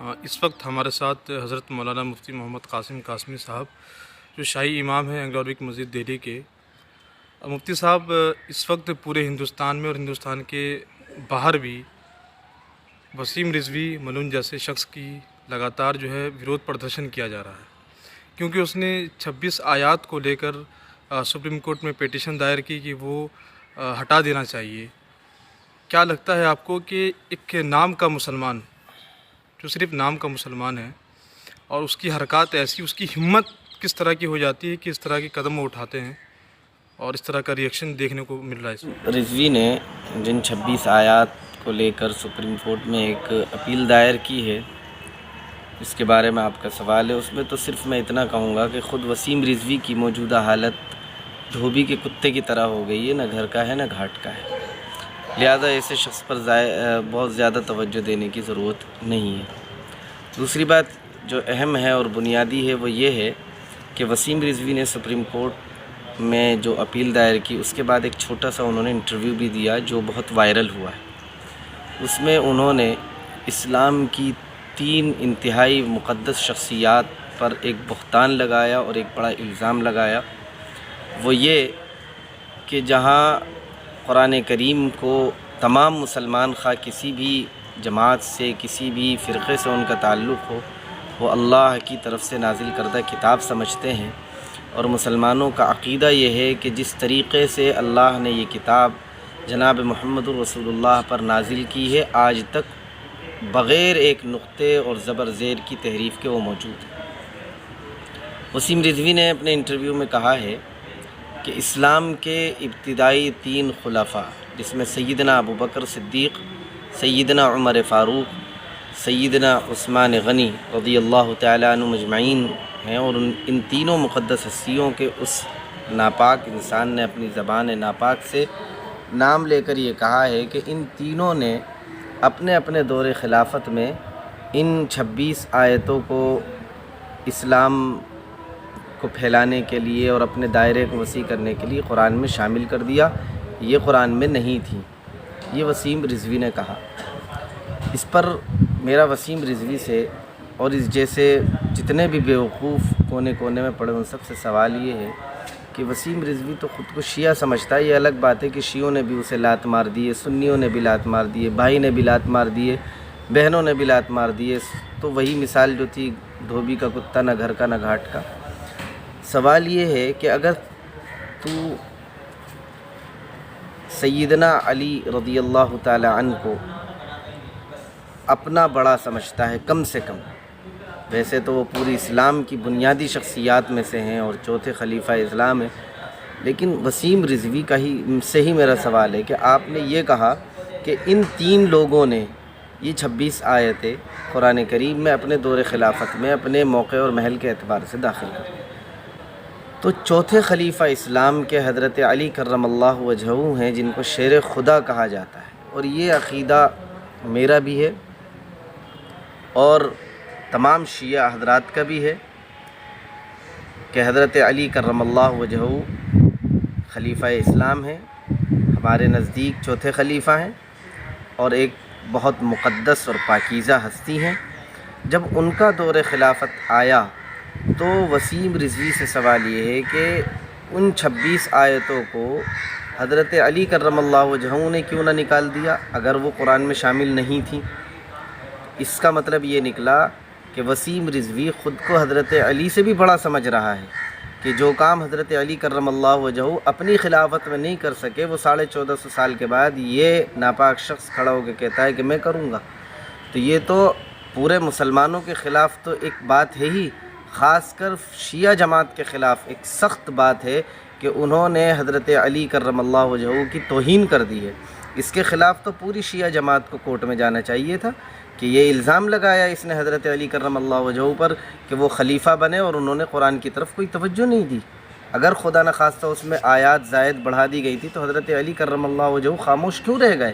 اس وقت ہمارے ساتھ حضرت مولانا مفتی محمد قاسم قاسمی صاحب جو شاہی امام ہیں انگلورک مسجد دہلی کے۔ مفتی صاحب، اس وقت پورے ہندوستان میں اور ہندوستان کے باہر بھی وسیم رضوی ملون جیسے شخص کی لگاتار ورودھ پردرشن کیا جا رہا ہے، کیونکہ اس نے 26 آیات کو لے کر سپریم کورٹ میں پیٹیشن دائر کی کہ وہ ہٹا دینا چاہیے۔ کیا لگتا ہے آپ کو کہ ایک نام کا مسلمان جو صرف نام کا مسلمان ہے اور اس کی حرکات ایسی، اس کی ہمت کس طرح کی ہو جاتی ہے کہ اس طرح کے قدم وہ اٹھاتے ہیں اور اس طرح کا ریئیکشن دیکھنے کو مل رہا ہے اس میں؟ رضوی نے جن 26 آیات کو لے کر سپریم کورٹ میں ایک اپیل دائر کی ہے، اس کے بارے میں آپ کا سوال ہے، اس میں تو صرف میں اتنا کہوں گا کہ خود وسیم رضوی کی موجودہ حالت دھوبی کے کتے کی طرح ہو گئی ہے، نہ گھر کا ہے نہ گھاٹ کا ہے، لہذا ایسے شخص پر بہت زیادہ توجہ دینے کی ضرورت نہیں ہے۔ دوسری بات جو اہم ہے اور بنیادی ہے وہ یہ ہے کہ وسیم رضوی نے سپریم کورٹ میں جو اپیل دائر کی، اس کے بعد ایک چھوٹا سا انہوں نے انٹرویو بھی دیا جو بہت وائرل ہوا ہے۔ اس میں انہوں نے اسلام کی 3 انتہائی مقدس شخصیات پر ایک بہتان لگایا اور ایک بڑا الزام لگایا، وہ یہ کہ جہاں قرآن کریم کو تمام مسلمان خواہ کسی بھی جماعت سے، کسی بھی فرقے سے ان کا تعلق ہو، وہ اللہ کی طرف سے نازل کردہ کتاب سمجھتے ہیں، اور مسلمانوں کا عقیدہ یہ ہے کہ جس طریقے سے اللہ نے یہ کتاب جناب محمد الرسول اللہ پر نازل کی ہے، آج تک بغیر ایک نقطے اور زبر زیر کی تحریف کے وہ موجود ہے۔ وسیم رضوی نے اپنے انٹرویو میں کہا ہے کہ اسلام کے ابتدائی 3 خلفاء، جس میں سیدنا ابوبکر صدیق، سیدنا عمر فاروق، سیدنا عثمان غنی رضی اللہ تعالیٰ عنہ مجمعین ہیں، اور ان تینوں مقدس ہستیوں کے اس ناپاک انسان نے اپنی زبان ناپاک سے نام لے کر یہ کہا ہے کہ ان تینوں نے اپنے اپنے دور خلافت میں ان 26 آیتوں کو اسلام کو پھیلانے کے لیے اور اپنے دائرے کو وسیع کرنے کے لیے قرآن میں شامل کر دیا، یہ قرآن میں نہیں تھی، یہ وسیم رضوی نے کہا۔ اس پر میرا وسیم رضوی سے اور اس جیسے جتنے بھی بیوقوف کونے کونے میں پڑے ان سب سے سوال یہ ہے کہ وسیم رضوی تو خود کو شیعہ سمجھتا ہے، یہ الگ بات ہے کہ شیعوں نے بھی اسے لات مار دیے، سنیوں نے بھی لات مار دیے، بھائی نے بھی لات مار دیے، بہنوں نے بھی لات مار دیے، تو وہی مثال جو تھی دھوبی کا کتا، نہ گھر کا نہ گھاٹ کا۔ سوال یہ ہے کہ اگر تو سیدنا علی رضی اللہ تعالی عنہ کو اپنا بڑا سمجھتا ہے، کم سے کم، ویسے تو وہ پوری اسلام کی بنیادی شخصیات میں سے ہیں اور چوتھے خلیفہ اسلام ہیں، لیکن وسیم رضوی کا سے ہی میرا سوال ہے کہ آپ نے یہ کہا کہ ان 3 لوگوں نے یہ 26 آیتیں قرآن کریم میں اپنے دور خلافت میں اپنے موقع اور محل کے اعتبار سے داخل کر دی، تو چوتھے خلیفہ اسلام کے حضرت علی کرم اللہ وجہہ ہیں، جن کو شیر خدا کہا جاتا ہے، اور یہ عقیدہ میرا بھی ہے اور تمام شیعہ حضرات کا بھی ہے کہ حضرت علی کرم اللہ وجہہ خلیفہ اسلام ہیں، ہمارے نزدیک چوتھے خلیفہ ہیں اور ایک بہت مقدس اور پاکیزہ ہستی ہیں۔ جب ان کا دور خلافت آیا تو وسیم رضوی سے سوال یہ ہے کہ ان 26 آیتوں کو حضرت علی کرم اللہ وجہہ نے کیوں نہ نکال دیا اگر وہ قرآن میں شامل نہیں تھیں؟ اس کا مطلب یہ نکلا کہ وسیم رضوی خود کو حضرت علی سے بھی بڑا سمجھ رہا ہے کہ جو کام حضرت علی کرم اللہ وجہہ اپنی خلافت میں نہیں کر سکے، وہ 1450 سال کے بعد یہ ناپاک شخص کھڑا ہو کے کہتا ہے کہ میں کروں گا، تو یہ تو پورے مسلمانوں کے خلاف تو ایک بات ہے ہی، خاص کر شیعہ جماعت کے خلاف ایک سخت بات ہے کہ انہوں نے حضرت علی کرم اللہ وجہہ کی توہین کر دی ہے۔ اس کے خلاف تو پوری شیعہ جماعت کو کورٹ میں جانا چاہیے تھا کہ یہ الزام لگایا اس نے حضرت علی کرم اللہ وجہہ پر کہ وہ خلیفہ بنے اور انہوں نے قرآن کی طرف کوئی توجہ نہیں دی۔ اگر خدا نخواستہ اس میں آیات زائد بڑھا دی گئی تھی تو حضرت علی کرم اللہ وجہہ خاموش کیوں رہ گئے؟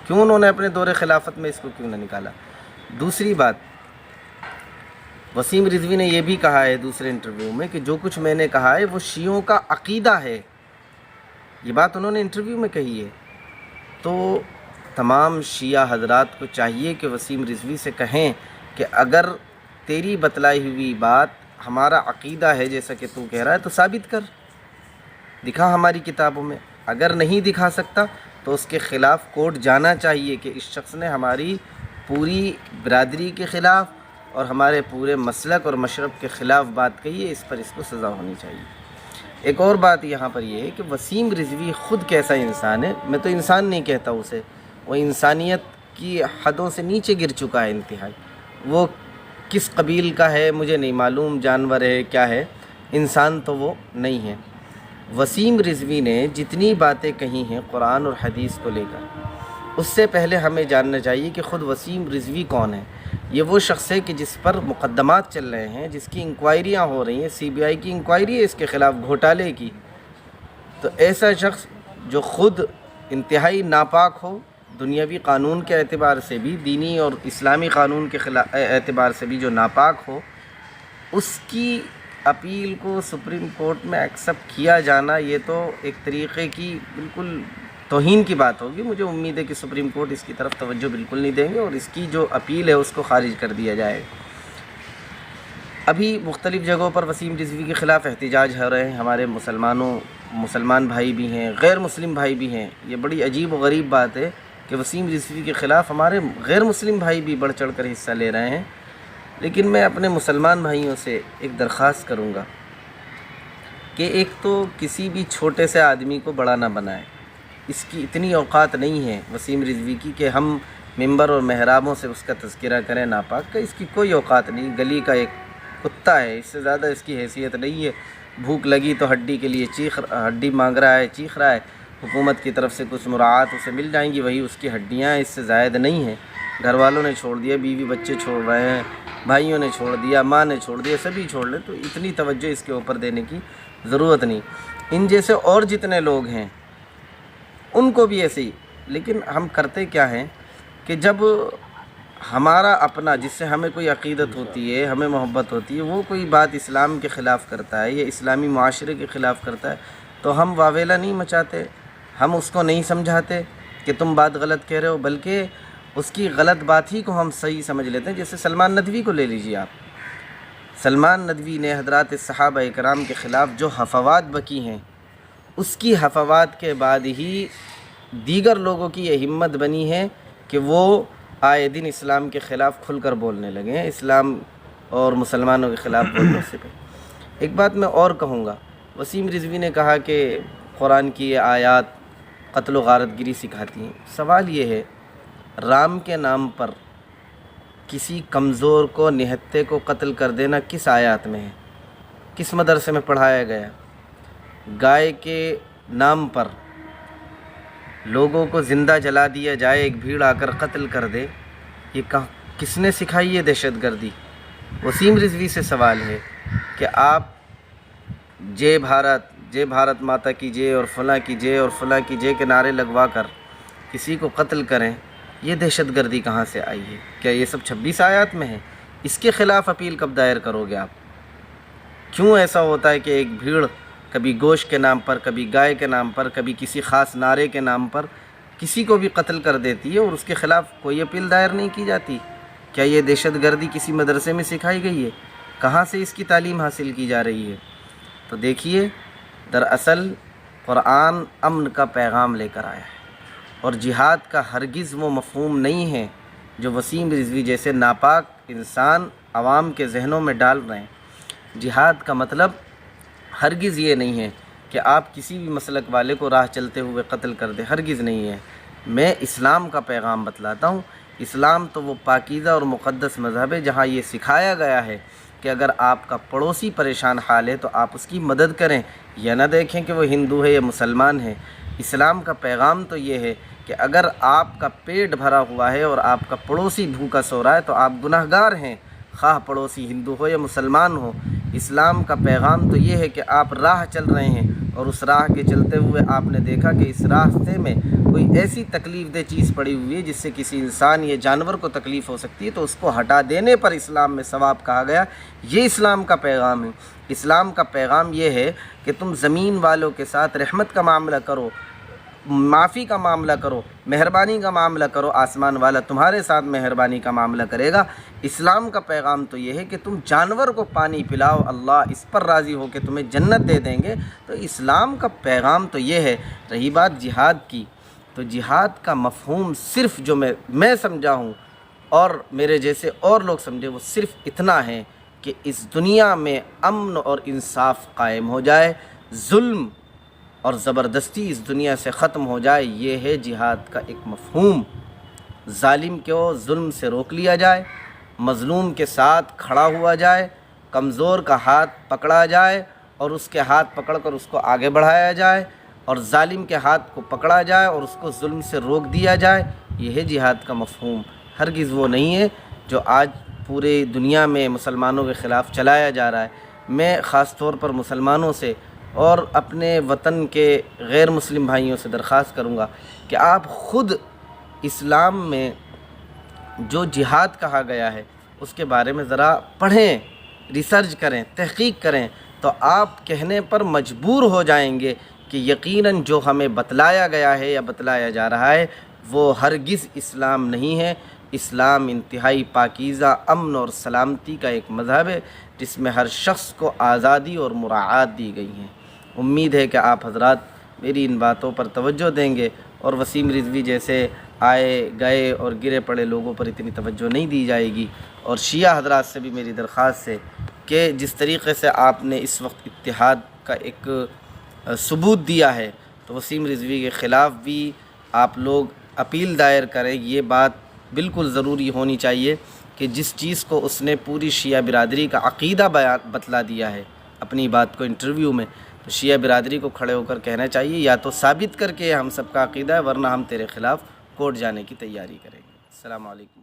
کیوں انہوں نے اپنے دور خلافت میں اس کو کیوں نہ نکالا؟ دوسری بات، وسیم رضوی نے یہ بھی کہا ہے دوسرے انٹرویو میں کہ جو کچھ میں نے کہا ہے وہ شیعوں کا عقیدہ ہے، یہ بات انہوں نے انٹرویو میں کہی ہے۔ تو تمام شیعہ حضرات کو چاہیے کہ وسیم رضوی سے کہیں کہ اگر تیری بتلائی ہوئی بات ہمارا عقیدہ ہے جیسا کہ تو کہہ رہا ہے تو ثابت کر، دکھا ہماری کتابوں میں۔ اگر نہیں دکھا سکتا تو اس کے خلاف کورٹ جانا چاہیے کہ اس شخص نے ہماری پوری برادری کے خلاف اور ہمارے پورے مسلک اور مشرب کے خلاف بات کہی ہے، اس پر اس کو سزا ہونی چاہیے۔ ایک اور بات یہاں پر یہ ہے کہ وسیم رضوی خود کیسا انسان ہے، میں تو انسان نہیں کہتا اسے، وہ انسانیت کی حدوں سے نیچے گر چکا ہے انتہائی۔ وہ کس قبیل کا ہے مجھے نہیں معلوم، جانور ہے کیا ہے، انسان تو وہ نہیں ہے۔ وسیم رضوی نے جتنی باتیں کہی ہیں قرآن اور حدیث کو لے کر، اس سے پہلے ہمیں جاننا چاہیے کہ خود وسیم رضوی کون ہے۔ یہ وہ شخص ہے کہ جس پر مقدمات چل رہے ہیں، جس کی انکوائریاں ہو رہی ہیں، CBI کی انکوائری ہے اس کے خلاف گھوٹالے کی۔ تو ایسا شخص جو خود انتہائی ناپاک ہو، دنیاوی قانون کے اعتبار سے بھی، دینی اور اسلامی قانون کے اعتبار سے بھی جو ناپاک ہو، اس کی اپیل کو سپریم کورٹ میں ایکسیپٹ کیا جانا یہ تو ایک طریقے کی بالکل توہین کی بات ہوگی۔ مجھے امید ہے کہ سپریم کورٹ اس کی طرف توجہ بالکل نہیں دیں گے اور اس کی جو اپیل ہے اس کو خارج کر دیا جائے گا۔ ابھی مختلف جگہوں پر وسیم رضوی کے خلاف احتجاج ہو رہے ہیں، ہمارے مسلمان بھائی بھی ہیں، غیر مسلم بھائی بھی ہیں۔ یہ بڑی عجیب و غریب بات ہے کہ وسیم رضوی کے خلاف ہمارے غیر مسلم بھائی بھی بڑھ چڑھ کر حصہ لے رہے ہیں۔ لیکن میں اپنے مسلمان بھائیوں سے ایک درخواست کروں گا کہ ایک تو کسی بھی چھوٹے سے آدمی کو بڑا نہ بنائے۔ اس کی اتنی اوقات نہیں ہے وسیم رضوی کی کہ ہم ممبر اور محرابوں سے اس کا تذکرہ کریں ناپاک کا، اس کی کوئی اوقات نہیں۔ گلی کا ایک کتا ہے، اس سے زیادہ اس کی حیثیت نہیں ہے۔ بھوک لگی تو ہڈی کے لیے ہڈی مانگ رہا ہے، چیخ رہا ہے، حکومت کی طرف سے کچھ مراعات اسے مل جائیں گی، وہی اس کی ہڈیاں، اس سے زائد نہیں ہے۔ گھر والوں نے چھوڑ دیا، بیوی بچے چھوڑ رہے ہیں، بھائیوں نے چھوڑ دیا، ماں نے چھوڑ دیا، سبھی چھوڑ لیں، تو اتنی توجہ اس کے اوپر دینے کی ضرورت نہیں۔ ان جیسے اور جتنے لوگ ہیں ان کو بھی ایسے ہی۔ لیکن ہم کرتے کیا ہیں کہ جب ہمارا اپنا جس سے ہمیں کوئی عقیدت ہوتی ہے، ہمیں محبت ہوتی ہے، وہ کوئی بات اسلام کے خلاف کرتا ہے یا اسلامی معاشرے کے خلاف کرتا ہے تو ہم واویلا نہیں مچاتے، ہم اس کو نہیں سمجھاتے کہ تم بات غلط کہہ رہے ہو، بلکہ اس کی غلط بات ہی کو ہم صحیح سمجھ لیتے ہیں۔ جیسے سلمان ندوی کو لے لیجیے آپ، سلمان ندوی نے حضرات صحابہ اکرام کے خلاف جو حفوات بکی ہیں، اس کی حفوات کے بعد ہی دیگر لوگوں کی یہ ہمت بنی ہے کہ وہ آئے دن اسلام کے خلاف کھل کر بولنے لگے ہیں، اسلام اور مسلمانوں کے خلاف بولنے سے پہلے۔ ایک بات میں اور کہوں گا، وسیم رضوی نے کہا کہ قرآن کی یہ آیات قتل و غارت گری سکھاتی ہیں۔ سوال یہ ہے، رام کے نام پر کسی کمزور کو، نہتے کو قتل کر دینا کس آیات میں ہے، کس مدرسے میں پڑھایا گیا؟ گائے کے نام پر لوگوں کو زندہ جلا دیا جائے، ایک بھیڑ آ کر قتل کر دے، یہ کس نے سکھائی ہے دہشت گردی؟ وسیم رضوی سے سوال ہے کہ آپ جے بھارت ماتا کی جے اور فلاں کی جے اور فلاں کی جے کے نعرے لگوا کر کسی کو قتل کریں، یہ دہشت گردی کہاں سے آئی ہے؟ کیا یہ سب 26 آیات میں ہے؟ اس کے خلاف اپیل کب دائر کرو گے آپ؟ کیوں ایسا ہوتا ہے کہ ایک بھیڑ کبھی گوشت کے نام پر، کبھی گائے کے نام پر، کبھی کسی خاص نعرے کے نام پر کسی کو بھی قتل کر دیتی ہے اور اس کے خلاف کوئی اپیل دائر نہیں کی جاتی؟ کیا یہ دہشت گردی کسی مدرسے میں سکھائی گئی ہے؟ کہاں سے اس کی تعلیم حاصل کی جا رہی ہے؟ تو دیکھیے، دراصل قرآن امن کا پیغام لے کر آیا ہے اور جہاد کا ہرگز وہ مفہوم نہیں ہے جو وسیم رضوی جیسے ناپاک انسان عوام کے ذہنوں میں ڈال رہے ہیں۔ جہاد کا مطلب ہرگز یہ نہیں ہے کہ آپ کسی بھی مسلک والے کو راہ چلتے ہوئے قتل کر دیں، ہرگز نہیں ہے۔ میں اسلام کا پیغام بتلاتا ہوں۔ اسلام تو وہ پاکیزہ اور مقدس مذہب ہے جہاں یہ سکھایا گیا ہے کہ اگر آپ کا پڑوسی پریشان حال ہے تو آپ اس کی مدد کریں، یا نہ دیکھیں کہ وہ ہندو ہے یا مسلمان ہے۔ اسلام کا پیغام تو یہ ہے کہ اگر آپ کا پیٹ بھرا ہوا ہے اور آپ کا پڑوسی بھوکا سو رہا ہے تو آپ گناہ گار ہیں، خواہ پڑوسی ہندو ہو یا مسلمان ہو۔ اسلام کا پیغام تو یہ ہے کہ آپ راہ چل رہے ہیں اور اس راہ کے چلتے ہوئے آپ نے دیکھا کہ اس راستے میں کوئی ایسی تکلیف دہ چیز پڑی ہوئی ہے جس سے کسی انسان یا جانور کو تکلیف ہو سکتی ہے، تو اس کو ہٹا دینے پر اسلام میں ثواب کہا گیا۔ یہ اسلام کا پیغام ہے۔ اسلام کا پیغام یہ ہے کہ تم زمین والوں کے ساتھ رحمت کا معاملہ کرو، معافی کا معاملہ کرو، مہربانی کا معاملہ کرو، آسمان والا تمہارے ساتھ مہربانی کا معاملہ کرے گا۔ اسلام کا پیغام تو یہ ہے کہ تم جانور کو پانی پلاؤ، اللہ اس پر راضی ہو کہ تمہیں جنت دے دیں گے۔ تو اسلام کا پیغام تو یہ ہے۔ رہی بات جہاد کی، تو جہاد کا مفہوم صرف جو میں سمجھا ہوں اور میرے جیسے اور لوگ سمجھے، وہ صرف اتنا ہے کہ اس دنیا میں امن اور انصاف قائم ہو جائے، ظلم اور زبردستی اس دنیا سے ختم ہو جائے۔ یہ ہے جہاد کا ایک مفہوم۔ ظالم کو ظلم سے روک لیا جائے، مظلوم کے ساتھ کھڑا ہوا جائے، کمزور کا ہاتھ پکڑا جائے اور اس کے ہاتھ پکڑ کر اس کو آگے بڑھایا جائے، اور ظالم کے ہاتھ کو پکڑا جائے اور اس کو ظلم سے روک دیا جائے۔ یہ ہے جہاد کا مفہوم۔ ہرگز وہ نہیں ہے جو آج پورے دنیا میں مسلمانوں کے خلاف چلایا جا رہا ہے۔ میں خاص طور پر مسلمانوں سے اور اپنے وطن کے غیر مسلم بھائیوں سے درخواست کروں گا کہ آپ خود اسلام میں جو جہاد کہا گیا ہے اس کے بارے میں ذرا پڑھیں، ریسرچ کریں، تحقیق کریں، تو آپ کہنے پر مجبور ہو جائیں گے کہ یقیناً جو ہمیں بتلایا گیا ہے یا بتلایا جا رہا ہے وہ ہرگز اسلام نہیں ہے۔ اسلام انتہائی پاکیزہ امن اور سلامتی کا ایک مذہب ہے جس میں ہر شخص کو آزادی اور مراعات دی گئی ہیں۔ امید ہے کہ آپ حضرات میری ان باتوں پر توجہ دیں گے، اور وسیم رضوی جیسے آئے گئے اور گرے پڑے لوگوں پر اتنی توجہ نہیں دی جائے گی۔ اور شیعہ حضرات سے بھی میری درخواست ہے کہ جس طریقے سے آپ نے اس وقت اتحاد کا ایک ثبوت دیا ہے، تو وسیم رضوی کے خلاف بھی آپ لوگ اپیل دائر کریں۔ یہ بات بالکل ضروری ہونی چاہیے کہ جس چیز کو اس نے پوری شیعہ برادری کا عقیدہ بتلا دیا ہے اپنی بات کو انٹرویو میں، تو شیعہ برادری کو کھڑے ہو کر کہنا چاہیے یا تو ثابت کر کے ہم سب کا عقیدہ ہے، ورنہ ہم تیرے خلاف کورٹ جانے کی تیاری کریں گے۔ السلام علیکم۔